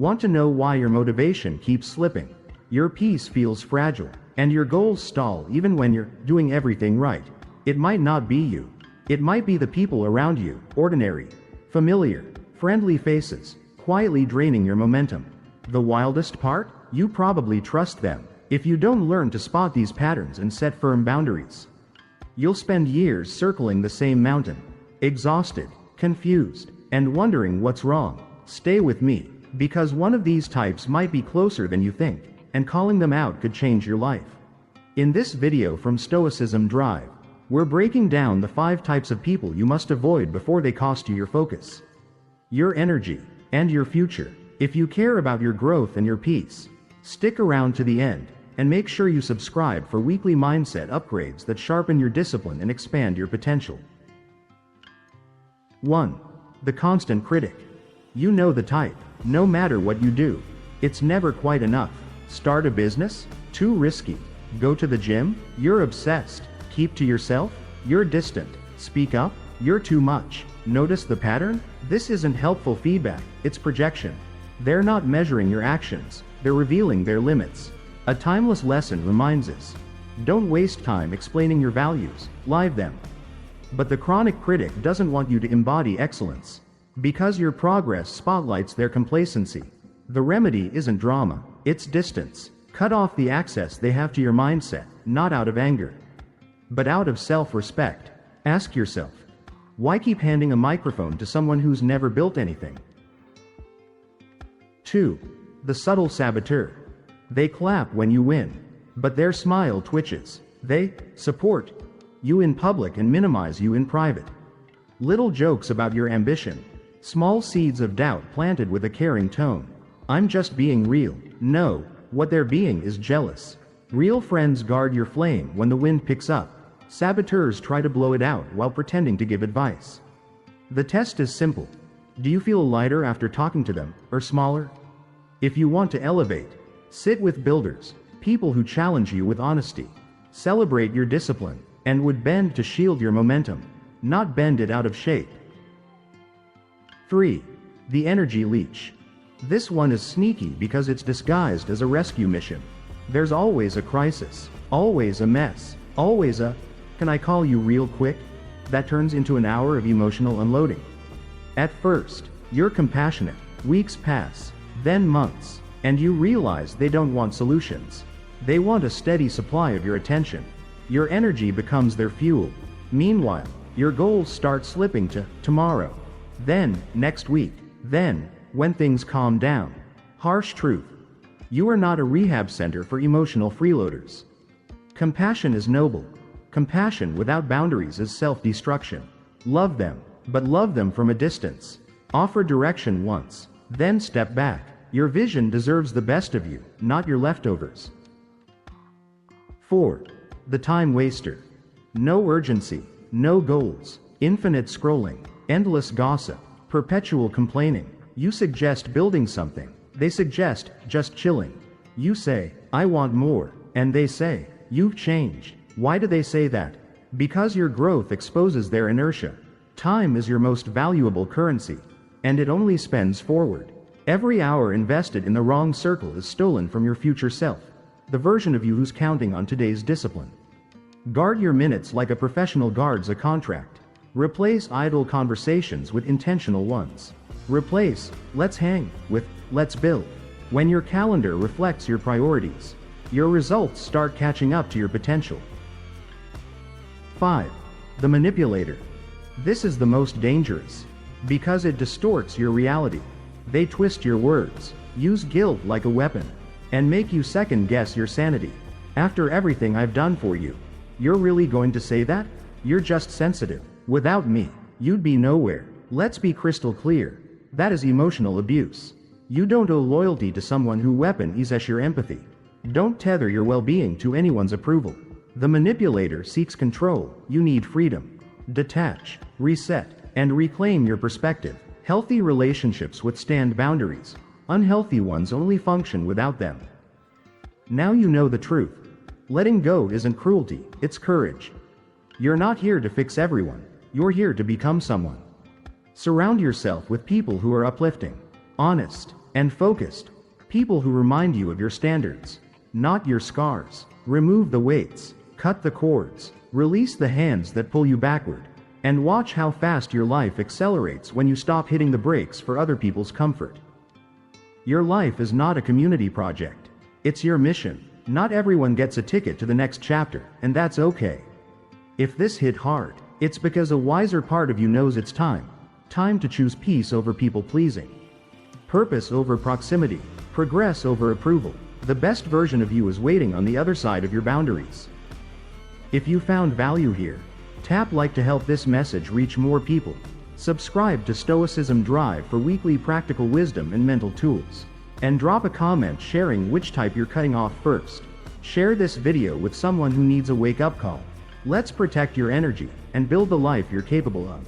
Want to know why your motivation keeps slipping? Your peace feels fragile, and your goals stall even when you're doing everything right. It might not be you. It might be the people around you, ordinary, familiar, friendly faces, quietly draining your momentum. The wildest part? You probably trust them. If you don't learn to spot these patterns and set firm boundaries, you'll spend years circling the same mountain, exhausted, confused, and wondering what's wrong. Stay with me, because one of these types might be closer than you think, and calling them out could change your life. In this video from Stoicism Drive, we're breaking down the 5 types of people you must avoid before they cost you your focus, your energy, and your future. If you care about your growth and your peace, stick around to the end, and make sure you subscribe for weekly mindset upgrades that sharpen your discipline and expand your potential. 1. The constant critic. You know the type. No matter what you do, it's never quite enough. Start a business? Too risky. Go to the gym? You're obsessed. Keep to yourself? You're distant. Speak up? You're too much. Notice the pattern? This isn't helpful feedback, it's projection. They're not measuring your actions, they're revealing their limits. A timeless lesson reminds us: don't waste time explaining your values, live them. But the chronic critic doesn't want you to embody excellence, because your progress spotlights their complacency. The remedy isn't drama, it's distance. Cut off the access they have to your mindset, not out of anger, but out of self-respect. Ask yourself, why keep handing a microphone to someone who's never built anything? 2. The subtle saboteur. They clap when you win, but their smile twitches. They support you in public and minimize you in private. Little jokes about your ambition, small seeds of doubt planted with a caring tone. I'm just being real. No, what they're being is jealous. Real friends guard your flame when the wind picks up. Saboteurs try to blow it out while pretending to give advice. The test is simple. Do you feel lighter after talking to them, or smaller? If you want to elevate, sit with builders, people who challenge you with honesty, celebrate your discipline, and would bend to shield your momentum, not bend it out of shape. 3. The energy leech. This one is sneaky because it's disguised as a rescue mission. There's always a crisis, always a mess, always a "can I call you real quick?" that turns into an hour of emotional unloading. At first, you're compassionate, weeks pass, then months, and you realize they don't want solutions. They want a steady supply of your attention. Your energy becomes their fuel. Meanwhile, your goals start slipping to tomorrow, then next week, then when things calm down. Harsh truth: you are not a rehab center for emotional freeloaders. Compassion is noble. Compassion without boundaries is self-destruction. Love them, but love them from a distance. Offer direction once, then step back. Your vision deserves the best of you, not your leftovers. 4. The time waster. No urgency, no goals, infinite scrolling, endless gossip, perpetual complaining. You suggest building something, they suggest just chilling. You say, "I want more," and they say, "You've changed." Why do they say that? Because your growth exposes their inertia. Time is your most valuable currency, and it only spends forward. Every hour invested in the wrong circle is stolen from your future self, the version of you who's counting on today's discipline. Guard your minutes like a professional guards a contract. Replace idle conversations with intentional ones. Replace "let's hang" with "let's build." When your calendar reflects your priorities, your results start catching up to your potential. 5. The manipulator. This is the most dangerous, because it distorts your reality. They twist your words, use guilt like a weapon, and make you second-guess your sanity. After everything I've done for you, you're really going to say that? You're just sensitive. Without me, you'd be nowhere. Let's be crystal clear. That is emotional abuse. You don't owe loyalty to someone who weapons your empathy. Don't tether your well-being to anyone's approval. The manipulator seeks control. You need freedom. Detach, reset, and reclaim your perspective. Healthy relationships withstand boundaries. Unhealthy ones only function without them. Now you know the truth. Letting go isn't cruelty, it's courage. You're not here to fix everyone. You're here to become someone. Surround yourself with people who are uplifting, honest, and focused. People who remind you of your standards, not your scars. Remove the weights, cut the cords, release the hands that pull you backward, and watch how fast your life accelerates when you stop hitting the brakes for other people's comfort. Your life is not a community project. It's your mission. Not everyone gets a ticket to the next chapter, and that's okay. If this hit hard, it's because a wiser part of you knows it's time. Time to choose peace over people pleasing. Purpose over proximity. Progress over approval. The best version of you is waiting on the other side of your boundaries. If you found value here, tap like to help this message reach more people. Subscribe to Stoicism Drive for weekly practical wisdom and mental tools. And drop a comment sharing which type you're cutting off first. Share this video with someone who needs a wake-up call. Let's protect your energy and build the life you're capable of.